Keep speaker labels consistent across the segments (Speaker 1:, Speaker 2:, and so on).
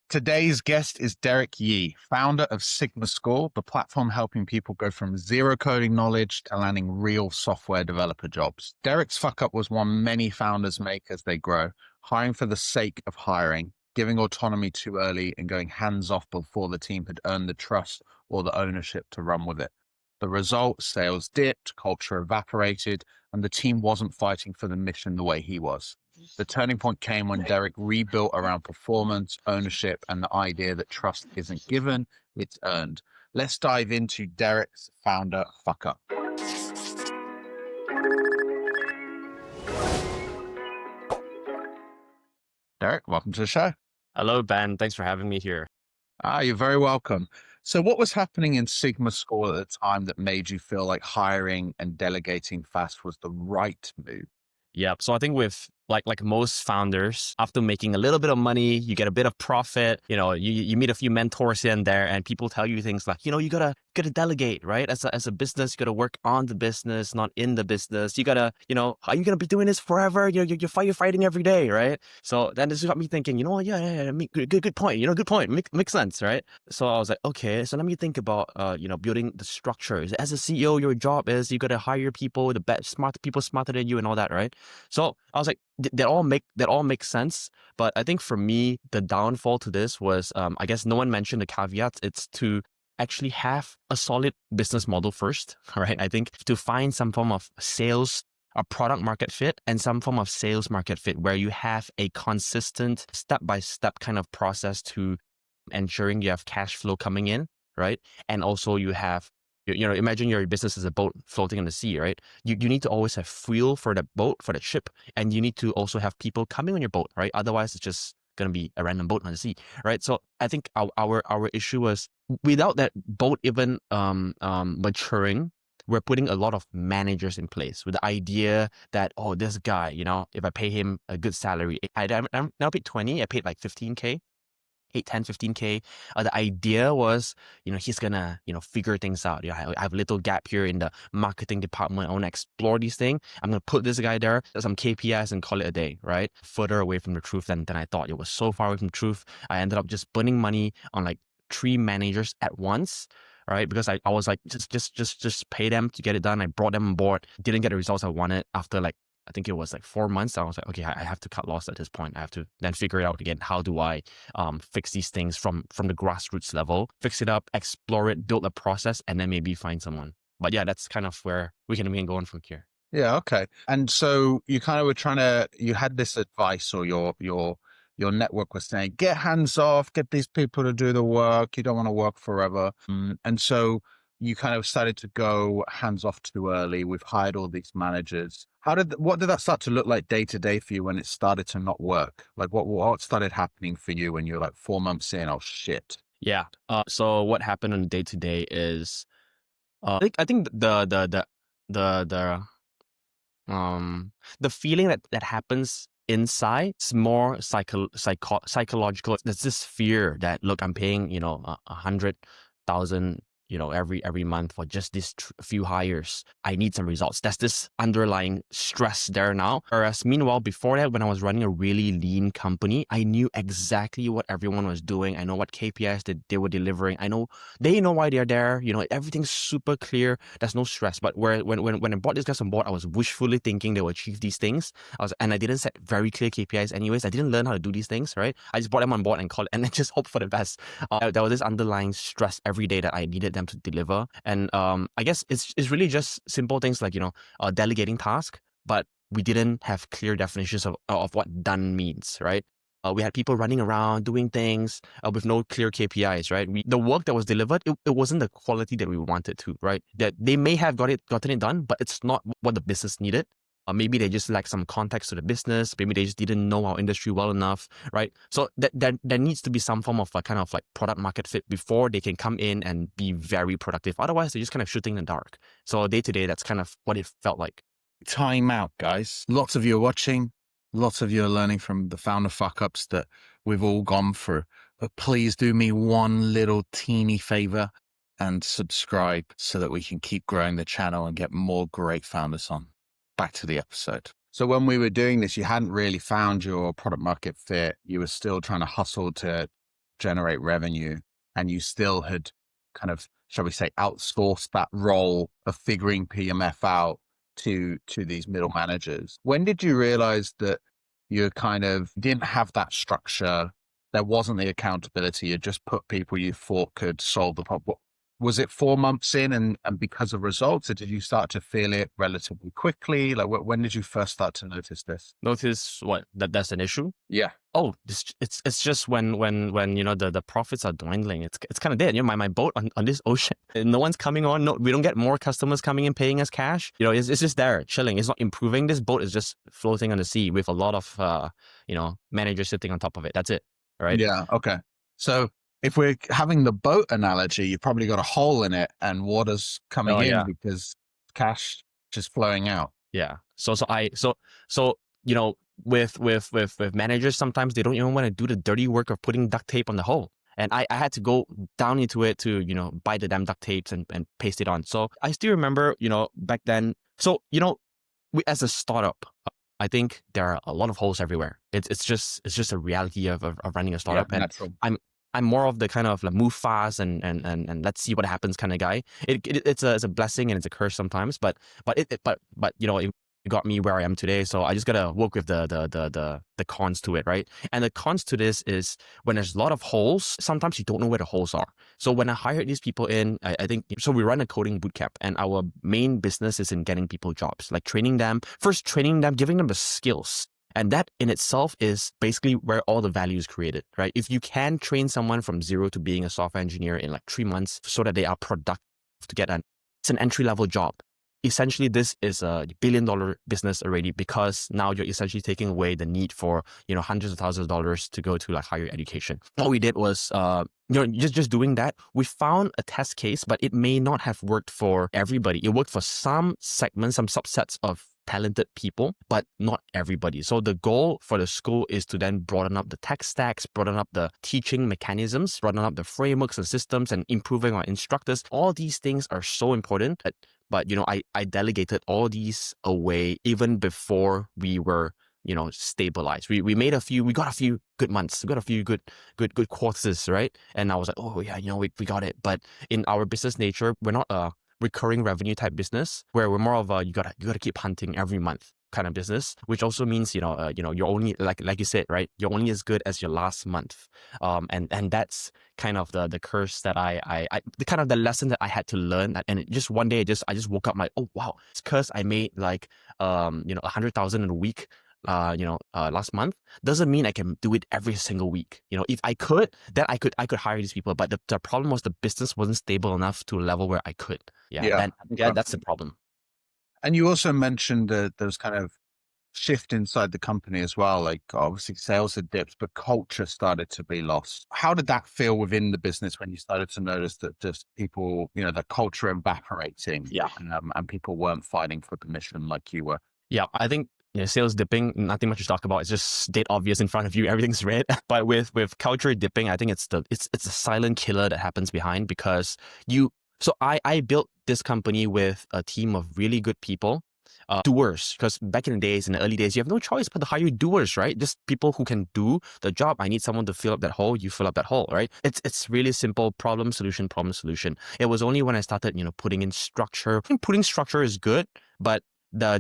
Speaker 1: Today's guest is Deric Yee, founder of Sigma School, the platform helping people go from zero coding knowledge to landing real software developer jobs. Deric's fuck up was one many founders make as they grow, hiring for the sake of hiring, giving autonomy too early, and going hands off before the team had earned the trust or the ownership to run with it. The result, sales dipped, culture evaporated, and the team wasn't fighting for the mission the way he was. The turning point came when Deric rebuilt around performance, ownership, and the idea that trust isn't given, it's earned. Let's dive into Deric's founder fuck up. Deric, welcome to the show.
Speaker 2: Hello, Ben. Thanks for having me here.
Speaker 1: You're very welcome. So what was happening in Sigma School at the time that made you feel like hiring and delegating fast was the right move?
Speaker 2: Yeah. So I think with like most founders, after making a little bit of money, you get a bit of profit, you meet a few mentors here and there, and people tell you things like, you gotta delegate, right? As a business, you gotta work on the business, not in the business. You gotta, are you gonna be doing this forever? You're fighting every day, right? So then this got me thinking, yeah, good point. Good point. Makes sense, right? So I was like, okay, so let me think about, building the structures. As a CEO, your job is you gotta hire people, the best, smart people smarter than you and all that, right? So I was like, that all makes sense. But I think for me, the downfall to this was, I guess no one mentioned the caveats. It's to actually have a solid business model first, right? I think to find some form of sales, a product market fit, and some form of sales market fit where you have a consistent step-by-step kind of process to ensuring you have cash flow coming in, right? And also you have, imagine your business is a boat floating in the sea, right? You need to always have fuel for that boat, for that ship, and you need to also have people coming on your boat, right? Otherwise, it's just going to be a random boat on the sea, right? So I think our issue was without that boat even maturing, we're putting a lot of managers in place with the idea that, oh, this guy, if I pay him a good salary, I'm now paid 20, I paid like 15K. 8, 10, 15K. The idea was, he's gonna, figure things out. I have a little gap here in the marketing department. I want to explore these things. I'm gonna put this guy there, some KPIs and call it a day, right? Further away from the truth than I thought. It was so far away from the truth. I ended up just burning money on like 3 managers at once. Right, because I was like, just pay them to get it done. I brought them on board, didn't get the results I wanted after like, I think it was like 4 months. I was like, okay, I have to cut loss at this point. I have to then figure it out again. How do I fix these things from the grassroots level, fix it up, explore it, build a process, and then maybe find someone. But yeah, that's kind of where we can go on from here.
Speaker 1: Yeah, okay. And so you kind of were you had this advice, or your network was saying, get hands off, get these people to do the work. You don't want to work forever. And so you kind of started to go hands off too early. We've hired all these managers. What did that start to look like day to day for you when it started to not work? Like what started happening for you when you're like 4 months in? Oh shit.
Speaker 2: Yeah. So what happened on day to day is, I think the feeling that happens inside is more psychological. There's this fear that, look, I'm paying, 100,000, every month for just these few hires. I need some results. That's this underlying stress there now. Whereas meanwhile, before that, when I was running a really lean company, I knew exactly what everyone was doing. I know what KPIs that they were delivering. I know they know why they're there. Everything's super clear. There's no stress. But when I brought these guys on board, I was wishfully thinking they would achieve these things. And I didn't set very clear KPIs anyways. I didn't learn how to do these things, right? I just brought them on board and called it, and then just hope for the best. There was this underlying stress every day that I needed them to deliver. And I guess it's really just simple things like, delegating tasks, but we didn't have clear definitions of what done means, right? We had people running around doing things with no clear KPIs, right? The work that was delivered, it wasn't the quality that we wanted to, right? That they may have gotten it done, but it's not what the business needed. Maybe they just lack some context to the business. Maybe they just didn't know our industry well enough, right? So there needs to be some form of a kind of like product market fit before they can come in and be very productive. Otherwise, they're just kind of shooting in the dark. So day to day, that's kind of what it felt like.
Speaker 1: Time out, guys. Lots of you are watching. Lots of you are learning from the founder fuck-ups that we've all gone through. But please do me one little teeny favor and subscribe so that we can keep growing the channel and get more great founders on. Back to the episode. So when we were doing this, you hadn't really found your product market fit. You were still trying to hustle to generate revenue, and you still had kind of, shall we say, outsourced that role of figuring PMF out to these middle managers. When did you realize that you kind of didn't have that structure? There wasn't the accountability. You just put people you thought could solve the problem. Was it 4 months in and because of results, or did you start to feel it relatively quickly? Like when did you first start to notice this?
Speaker 2: Notice what? That's an issue?
Speaker 1: Yeah.
Speaker 2: Oh, it's just when the profits are dwindling. It's kind of dead. My boat on this ocean. No one's coming on. No, we don't get more customers coming in paying us cash. It's just there chilling. It's not improving. This boat is just floating on the sea with a lot of managers sitting on top of it. That's it. Right?
Speaker 1: Yeah. Okay. So if we're having the boat analogy, you've probably got a hole in it and water's coming in because cash just flowing out.
Speaker 2: Yeah. So with managers, sometimes they don't even want to do the dirty work of putting duct tape on the hole. And I had to go down into it to, buy the damn duct tapes and paste it on. So I still remember, back then. So, we, as a startup, I think there are a lot of holes everywhere. It's just a reality of running a startup.
Speaker 1: Yeah,
Speaker 2: and I'm more of the kind of like move fast and let's see what happens kind of guy. It's a blessing and it's a curse sometimes, but it got me where I am today. So I just gotta work with the cons to it, right? And the cons to this is when there's a lot of holes, sometimes you don't know where the holes are. So when I hired these people in, I think, so we run a coding bootcamp and our main business is in getting people jobs, like training them, giving them the skills. And that in itself is basically where all the value is created, right? If you can train someone from zero to being a software engineer in like 3 months so that they are productive to get it's an entry-level job. Essentially, this is a billion-dollar business already because now you're essentially taking away the need for, hundreds of thousands of dollars to go to like higher education. What we did was, just doing that, we found a test case, but it may not have worked for everybody. It worked for some segments, some subsets of talented people, but not everybody. So the goal for the school is to then broaden up the tech stacks, broaden up the teaching mechanisms, broaden up the frameworks and systems, and improving our instructors. All these things are so important. But I delegated all these away even before we were stabilized. We got a few good months, we got a few good quarters, right? And I was like, oh yeah, we got it. But in our business nature, we're not a recurring revenue type business where we're more of a you gotta keep hunting every month kind of business, which also means you're only like you said, right? You're only as good as your last month, and that's kind of the curse that I the kind of the lesson that I had to learn. And just one day I just woke up like, oh wow, it's because I made like 100,000 in a week last month doesn't mean I can do it every single week. If I could, then I could hire these people. But the problem was the business wasn't stable enough to a level where I could. That's the problem.
Speaker 1: And you also mentioned those kind of shift inside the company as well. Like obviously sales had dipped, but culture started to be lost. How did that feel within the business when you started to notice that just people, the culture evaporating, and people weren't fighting for the mission like you were?
Speaker 2: Yeah, I think sales dipping, nothing much to talk about. It's just dead obvious in front of you. Everything's red. But with culture dipping, I think it's a silent killer that happens behind because So I built this company with a team of really good people, doers, because back in the early days, you have no choice but to hire doers, right? Just people who can do the job. I need someone to fill up that hole. You fill up that hole, right? It's really simple. Problem, solution, problem, solution. It was only when I started, putting in structure. I think putting structure is good, but the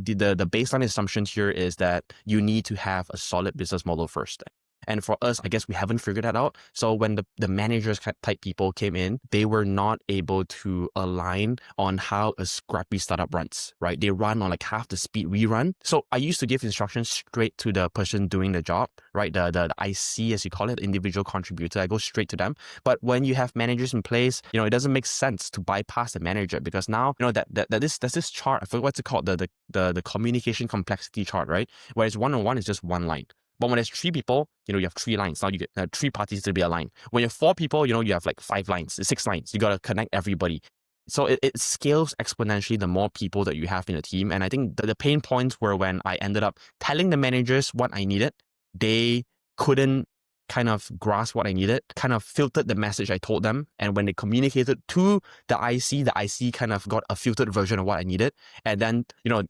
Speaker 2: baseline assumption here is that you need to have a solid business model first. And for us, I guess we haven't figured that out. So when the managers type people came in, they were not able to align on how a scrappy startup runs, right? They run on like half the speed we run. So I used to give instructions straight to the person doing the job, right? The IC, as you call it, individual contributor. I go straight to them. But when you have managers in place, it doesn't make sense to bypass the manager because now, there's this chart, I forget what's it called, the communication complexity chart, right? Whereas one-on-one is just one line. But when there's 3 people, you have 3 lines. Now you get 3 parties to be aligned. When you're 4 people, you have like 5 lines, 6 lines. You got to connect everybody. So it scales exponentially the more people that you have in a team. And I think the pain points were when I ended up telling the managers what I needed. They couldn't kind of grasp what I needed, kind of filtered the message I told them. And when they communicated to the IC kind of got a filtered version of what I needed. And then,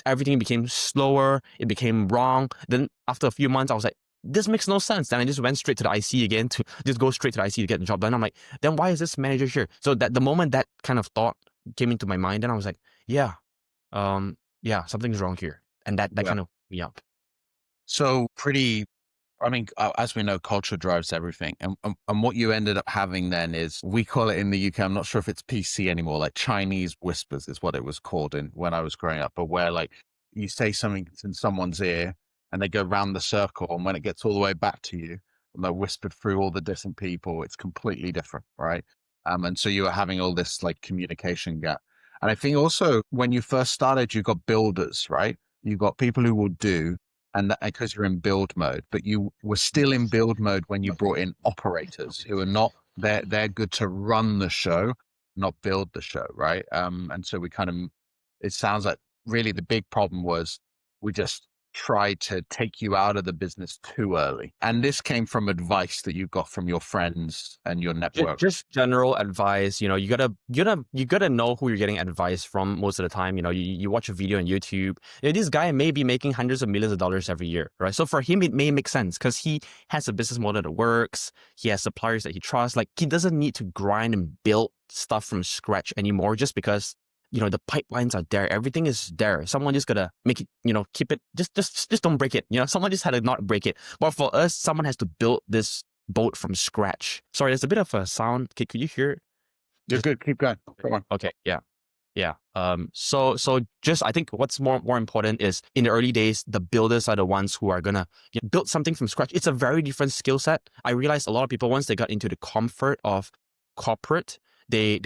Speaker 2: everything became slower. It became wrong. Then after a few months, I was like, this makes no sense. Then I just went straight to the IC again to just go straight to the IC to get the job done. I'm like, then why is this manager here? So that the moment that kind of thought came into my mind, then I was like, yeah, something's wrong here. And that kind of me up.
Speaker 1: So I mean, as we know, culture drives everything. And what you ended up having then is, we call it in the UK, I'm not sure if it's PC anymore, like Chinese whispers is what it was called when I was growing up, but where like you say something in someone's ear and they go round the circle, and when it gets all the way back to you and they're whispered through all the different people, it's completely different, right? And so you were having all this like communication gap. And I think also when you first started, you got builders, right? You got people who will do, and because you're in build mode, but you were still in build mode when you brought in operators who are not, they're good to run the show, not build the show, right? And so it sounds like really the big problem was we just tried to take you out of the business too early. And this came from advice that you got from your friends and your network.
Speaker 2: Just general advice. You gotta know who you're getting advice from most of the time. You watch a video on YouTube. This guy may be making hundreds of millions of dollars every year, right? So for him, it may make sense because he has a business model that works. He has suppliers that he trusts. Like, he doesn't need to grind and build stuff from scratch anymore just because the pipelines are there. Everything is there. Someone just gotta make it, keep it, just don't break it. Someone just had to not break it. But for us, someone has to build this boat from scratch. Sorry, there's a bit of a sound. Could you hear it?
Speaker 1: You're good. Keep going. Come on.
Speaker 2: Okay. Yeah. So just, I think what's more important is in the early days, the builders are the ones who are gonna build something from scratch. It's a very different skill set. I realized a lot of people, once they got into the comfort of corporate, they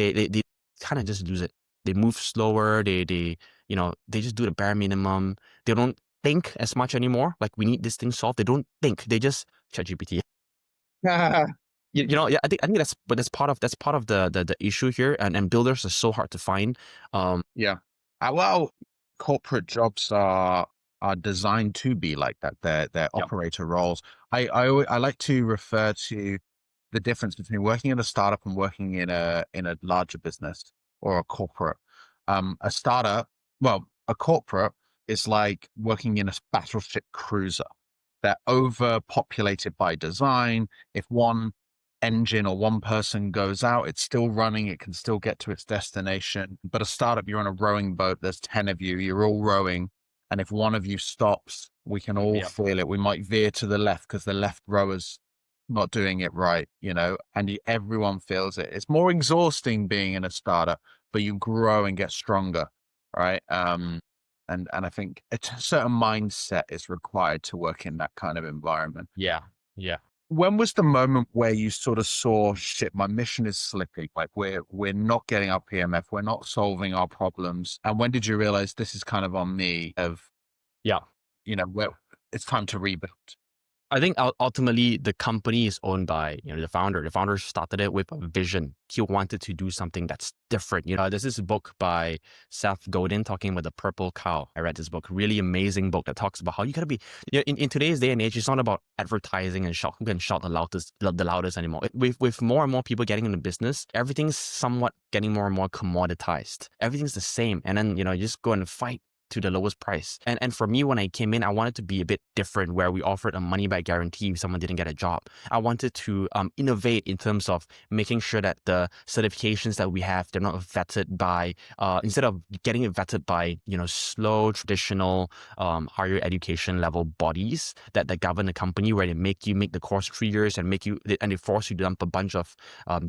Speaker 2: kind of just lose it. They move slower. They just do the bare minimum. They don't think as much anymore. Like, we need this thing solved. They don't think. They just ChatGPT. I think that's part of the issue here. And builders are so hard to find.
Speaker 1: Well, corporate jobs are designed to be like that. They're operator roles. I like to refer to the difference between working in a startup and working in a larger business or a corporate. A corporate is like working in a battleship cruiser. They're overpopulated by design. If one engine or one person goes out, it's still running. It can still get to its destination. But a startup, you're on a rowing boat. There's 10 of you. You're all rowing. And if one of you stops, we can all feel it. We might veer to the left because the left rower's not doing it right, and everyone feels it. It's more exhausting being in a startup, but you grow and get stronger, right? And I think a certain mindset is required to work in that kind of environment.
Speaker 2: Yeah.
Speaker 1: When was the moment where you sort of saw, shit, my mission is slipping? Like, we're not getting our PMF, we're not solving our problems. And when did you realize this is kind of on me? Where it's time to rebuild?
Speaker 2: I think ultimately the company is owned by the founder. The founder started it with a vision. He wanted to do something that's different. There's this book by Seth Godin talking about the purple cow. I read this book, really amazing book that talks about how you gotta be. In today's day and age, it's not about advertising and who can shout the loudest anymore. With more and more people getting into business, everything's somewhat getting more and more commoditized. Everything's the same, and then you just go and fight to the lowest price. And for me, when I came in, I wanted to be a bit different, where we offered a money back guarantee if someone didn't get a job. I wanted to innovate in terms of making sure that the certifications that we have, they're not vetted by, instead of getting it vetted by, slow, traditional, higher education level bodies that govern the company, where they make you make the course 3 years and they force you to dump a bunch of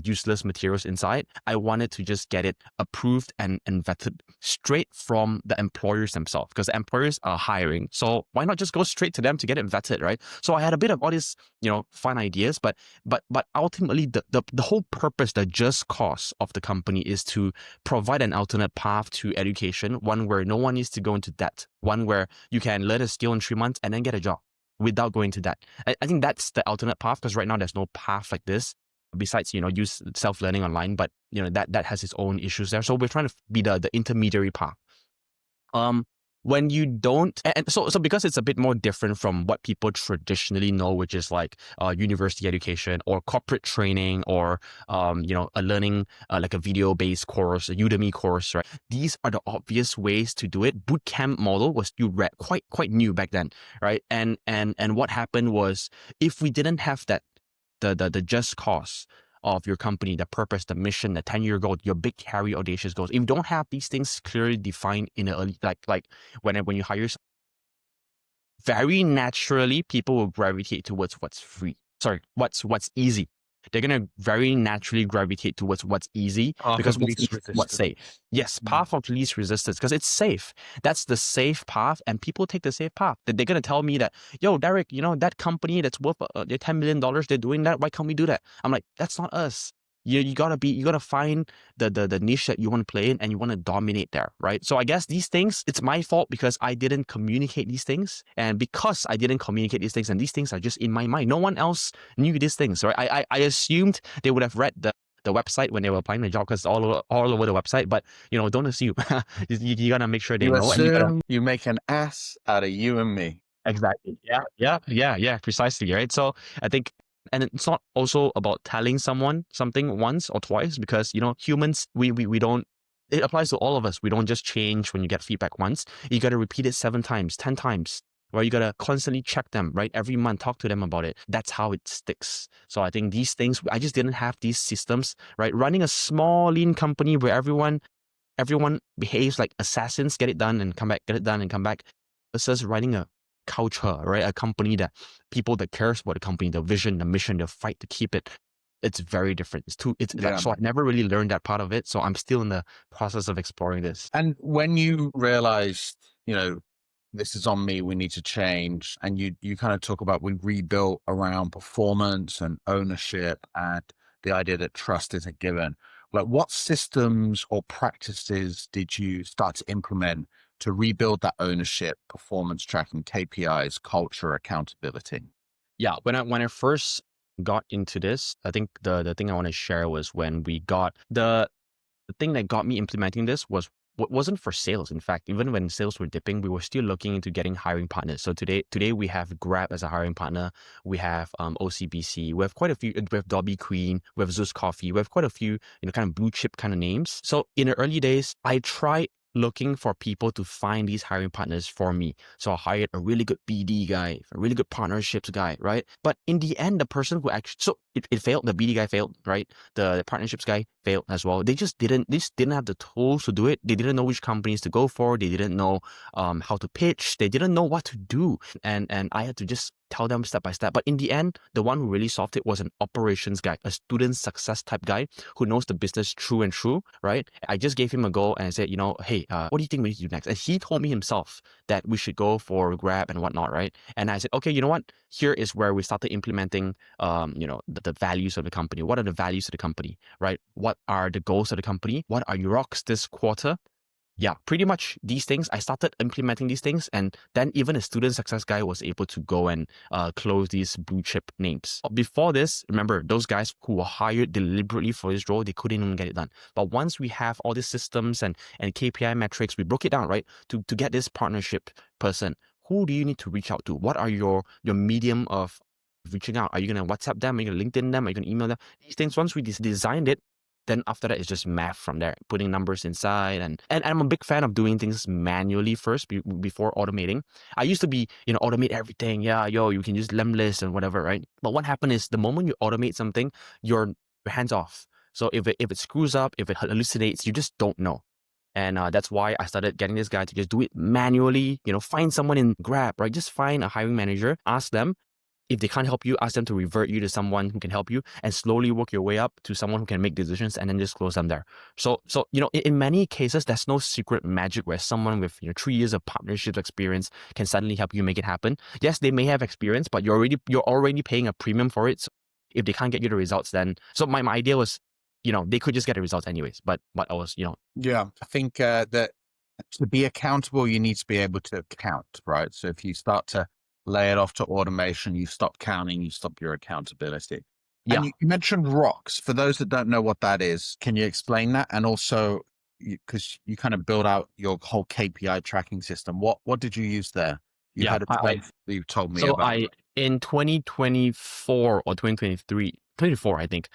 Speaker 2: useless materials inside. I wanted to just get it approved and vetted straight from the employers themselves, because the employers are hiring. So why not just go straight to them to get it vetted, right? So I had a bit of all these, fun ideas, but ultimately the whole purpose, the just cause of the company is to provide an alternate path to education, one where no one needs to go into debt, one where you can learn a skill in 3 months and then get a job without going to debt. I think that's the alternate path, because right now there's no path like this besides, use self-learning online, but that has its own issues there. So we're trying to be the intermediary path. when you don't, and so because it's a bit more different from what people traditionally know, which is like university education or corporate training, or a learning like a video based course, a Udemy course, right? These are the obvious ways to do it. Bootcamp model was still quite new back then, right? And what happened was, if we didn't have that, the just cause of your company, the purpose, the mission, the 10-year goal, your big, hairy, audacious goals. If you don't have these things clearly defined in the early, like when you hire, very naturally people will gravitate towards what's free. Sorry, what's easy. They're gonna very naturally gravitate towards what's easy
Speaker 1: Path
Speaker 2: because
Speaker 1: of least
Speaker 2: what's
Speaker 1: resistance.
Speaker 2: safe. Yes, path of least resistance, because it's safe. That's the safe path, and people take the safe path. They're gonna tell me that, yo, Deric, that company that's worth they're $10 million, they're doing that. Why can't we do that? I'm like, that's not us. You gotta find the niche that you want to play in, and you want to dominate there, right? So I guess these things, it's my fault because I didn't communicate these things, and because I didn't communicate these things, and these things are just in my mind. No one else knew these things, right? I assumed they would have read the website when they were applying the job, because all over the website. But don't assume. you gotta make sure they
Speaker 1: You
Speaker 2: know, and you gotta.
Speaker 1: assume, you make an ass out of you and me.
Speaker 2: Exactly. Yeah. Precisely. Right. So I think, and it's not also about telling someone something once or twice, because humans, we don't. It applies to all of us. We don't just change when you get feedback once. You got to repeat it 7 times, 10 times. Right, you gotta constantly check them, right? Every month, talk to them about it. That's how it sticks. So I think these things, I just didn't have these systems, right? Running a small, lean company where everyone behaves like assassins, get it done and come back, get it done and come back, versus running a culture, right? A company that people that cares about the company, the vision, the mission, the fight to keep it. It's very different. So I never really learned that part of it. So I'm still in the process of exploring this.
Speaker 1: And when you realized, this is on me, we need to change, and you kind of talk about, we rebuilt around performance and ownership and the idea that trust is a given. Like, what systems or practices did you start to implement to rebuild that ownership, performance tracking, KPIs, culture, accountability?
Speaker 2: Yeah, when I first got into this, I think the thing I want to share was when we got the thing that got me implementing this wasn't for sales. In fact, even when sales were dipping, we were still looking into getting hiring partners. So today we have Grab as a hiring partner. We have OCBC. We have quite a few. We have Dobby Queen. We have Zeus Coffee. We have quite a few, kind of blue chip kind of names. So in the early days, I tried looking for people to find these hiring partners for me. So I hired a really good BD guy, a really good partnerships guy, right? But in the end, the person who actually, so it failed. The BD guy failed, right? The partnerships guy failed as well. They just didn't have the tools to do it. They didn't know which companies to go for. They didn't know how to pitch. They didn't know what to do. And I had to just tell them step by step. But in the end, the one who really solved it was an operations guy, a student success type guy who knows the business true and true, right? I just gave him a go and I said, hey, what do you think we need to do next? And he told me himself that we should go for Grab and whatnot, right? And I said, okay, you know what? Here is where we started implementing, the values of the company. What are the values of the company, right? What are the goals of the company? What are your rocks this quarter? Yeah, pretty much these things. I started implementing these things, and then even a student success guy was able to go and close these blue chip names. Before this, remember, those guys who were hired deliberately for this role, they couldn't even get it done. But once we have all these systems and KPI metrics, we broke it down, right? To get this partnership person, who do you need to reach out to? What are your medium of reaching out? Are you going to WhatsApp them? Are you going to LinkedIn them? Are you going to email them? These things, once we designed it, then after that, it's just math from there, putting numbers inside. And I'm a big fan of doing things manually first before automating. I used to be, automate everything. Yeah, you can use Lemlist and whatever, right? But what happened is the moment you automate something, your hands off. So if it screws up, if it hallucinates, you just don't know. And that's why I started getting this guy to just do it manually. Find someone in Grab, right? Just find a hiring manager, ask them. If they can't help you, ask them to revert you to someone who can help you, and slowly work your way up to someone who can make decisions, and then just close them there. So in many cases, there's no secret magic where someone with 3 years of partnerships experience can suddenly help you make it happen. Yes, they may have experience, but you're already paying a premium for it. So if they can't get you the results, then my idea was, they could just get the results anyways. But I was,
Speaker 1: Yeah, I think that to be accountable, you need to be able to count, right? So if you start to lay it off to automation, you stop counting, you stop your accountability.
Speaker 2: Yeah.
Speaker 1: And you mentioned rocks. For those that don't know what that is, can you explain that? And also, because you kind of build out your whole KPI tracking system. What did you use there? You
Speaker 2: Yeah,
Speaker 1: had a term that you told me
Speaker 2: so
Speaker 1: about.
Speaker 2: in 2024 or 2023, 24, I think,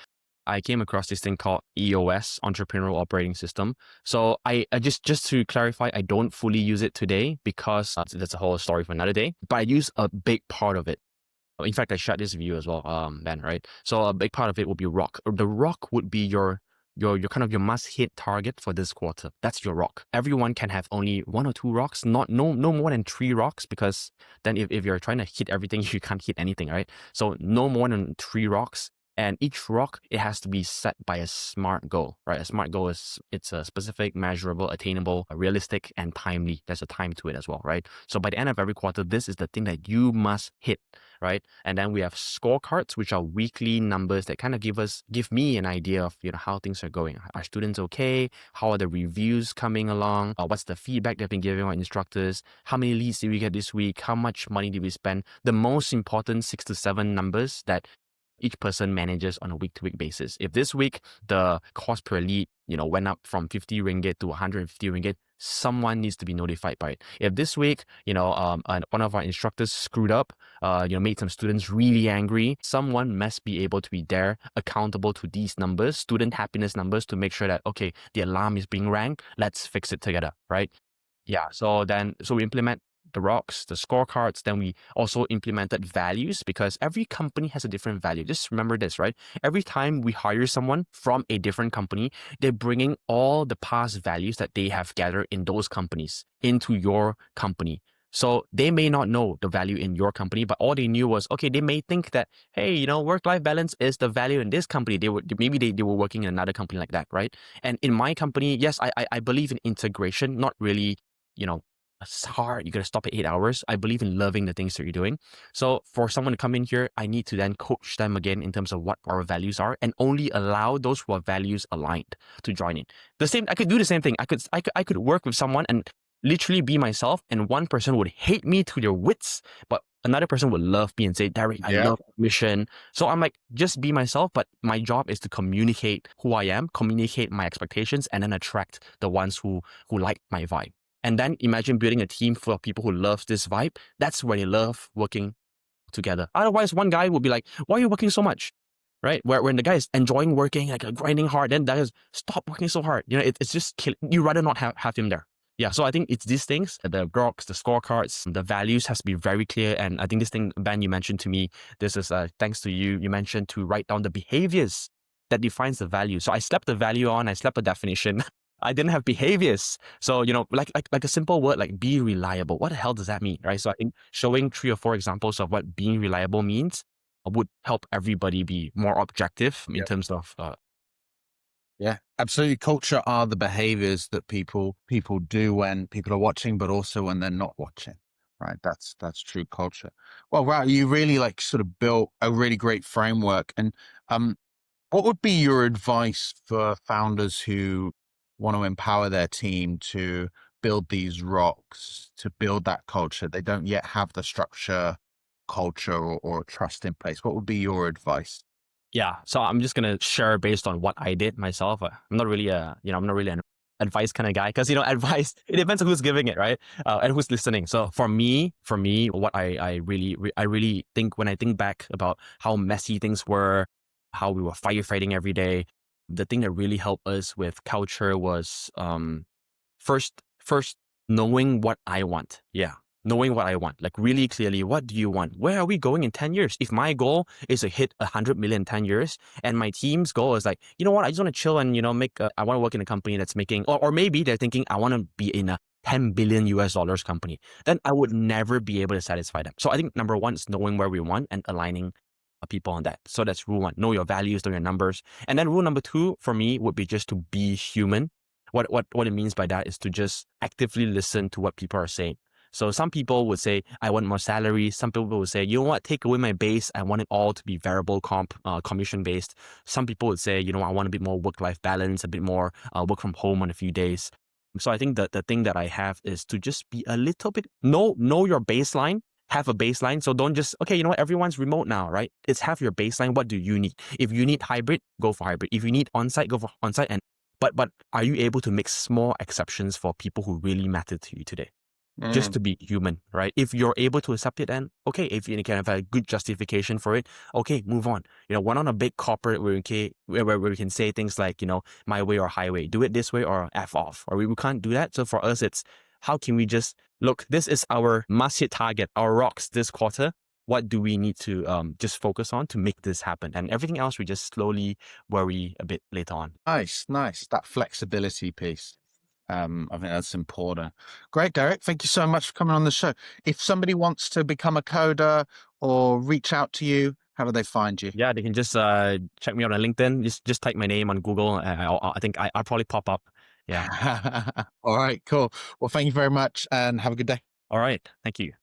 Speaker 2: I came across this thing called EOS, Entrepreneurial Operating System. So I just to clarify, I don't fully use it today because that's a whole story for another day. But I use a big part of it. In fact, I shared this with you as well, Ben, right? So a big part of it would be rock. The rock would be your kind of your must hit target for this quarter. That's your rock. Everyone can have only 1 or 2 rocks, no more than 3 rocks, because then if you're trying to hit everything, you can't hit anything, right? So no more than 3 rocks. And each rock, it has to be set by a SMART goal, right? A SMART goal it's a specific, measurable, attainable, realistic, and timely. There's a time to it as well, right? So by the end of every quarter, this is the thing that you must hit, right? And then we have scorecards, which are weekly numbers that kind of give me an idea of, how things are going. Are students okay? How are the reviews coming along? What's the feedback they've been giving our instructors? How many leads did we get this week? How much money did we spend? The most important 6 to 7 numbers that each person manages on a week-to-week basis. If this week the cost per lead, went up from 50 ringgit to 150 ringgit, someone needs to be notified by it. If this week, one of our instructors screwed up, made some students really angry, someone must be able to be there, accountable to these numbers, student happiness numbers, to make sure that, okay, the alarm is being rang, let's fix it together, right? Yeah, so we implement the rocks, the scorecards. Then we also implemented values, because every company has a different value. Just remember this, right? Every time we hire someone from a different company, they're bringing all the past values that they have gathered in those companies into your company. So they may not know the value in your company, but all they knew was, okay, they may think that, hey, work-life balance is the value in this company. They were working in another company like that, right? And in my company, yes, I believe in integration, not really, it's hard. You got to stop at 8 hours. I believe in loving the things that you're doing. So for someone to come in here, I need to then coach them again in terms of what our values are, and only allow those who are values aligned to join in. I could do the same thing. I could work with someone and literally be myself, and one person would hate me to their wits, but another person would love me and say, Deric, I love the mission. So I'm like, just be myself, but my job is to communicate who I am, communicate my expectations, and then attract the ones who like my vibe. And then imagine building a team full of people who love this vibe. That's when you love working together. Otherwise, one guy will be like, why are you working so much? Right? When the guy is enjoying working, like grinding hard, then that is, stop working so hard. It's just killing. You rather not have him there. Yeah, so I think it's these things, the rocks, the scorecards, the values has to be very clear. And I think this thing, Ben, you mentioned to me, this is thanks to you. You mentioned to write down the behaviors that defines the value. So I slapped the value on, I slapped a definition. I didn't have behaviors. So, like a simple word like be reliable. What the hell does that mean, right? So I think showing 3 or 4 examples of what being reliable means would help everybody be more objective in terms of...
Speaker 1: Yeah, absolutely. Culture are the behaviors that people do when people are watching, but also when they're not watching, right? That's true culture. Well, wow, you really sort of built a really great framework. And what would be your advice for founders who want to empower their team to build these rocks, to build that culture? They don't yet have the structure, culture, or trust in place. What would be your advice?
Speaker 2: Yeah, so I'm just gonna share based on what I did myself. I'm not really an advice kind of guy, because advice, it depends on who's giving it, right? And who's listening. So for me, what I really think, when I think back about how messy things were, how we were firefighting every day, the thing that really helped us with culture was first knowing what I want. Yeah. Knowing what I want, like really clearly, what do you want? Where are we going in 10 years? If my goal is to hit 100 million in 10 years, and my team's goal is like, you know what, I just want to chill and, I want to work in a company that's making, or maybe they're thinking, I want to be in a 10 billion US dollars company, then I would never be able to satisfy them. So I think number 1 is knowing where we want and aligning people on that. So that's rule 1, know your values, know your numbers. And then rule number 2 for me would be just to be human. What it means by that is to just actively listen to what people are saying. So some people would say, I want more salary. Some people would say, you know what, take away my base. I want it all to be variable commission based. Some people would say, I want a bit more work-life balance, a bit more work from home on a few days. So I think that the thing that I have is to just be a little bit, know your baseline, have a baseline. So don't just, okay, everyone's remote now, right? It's have your baseline. What do you need? If you need hybrid, go for hybrid. If you need on-site, go for on-site. And But are you able to make small exceptions for people who really matter to you today? Just to be human, right? If you're able to accept it, then okay. If you can have a good justification for it, okay, move on. We're not a big corporate where we can say things like, my way or highway, do it this way or F off, or we can't do that. So for us, it's how can we just look, this is our must hit target, our rocks this quarter. What do we need to just focus on to make this happen? And everything else, we just slowly worry a bit later on.
Speaker 1: Nice. That flexibility piece. I think that's important. Great, Deric. Thank you so much for coming on the show. If somebody wants to become a coder or reach out to you, how do they find you?
Speaker 2: Yeah, they can just check me out on LinkedIn. Just type my name on Google. I think I'll probably pop up. Yeah.
Speaker 1: All right, cool. Well, thank you very much and have a good day.
Speaker 2: All right. Thank you.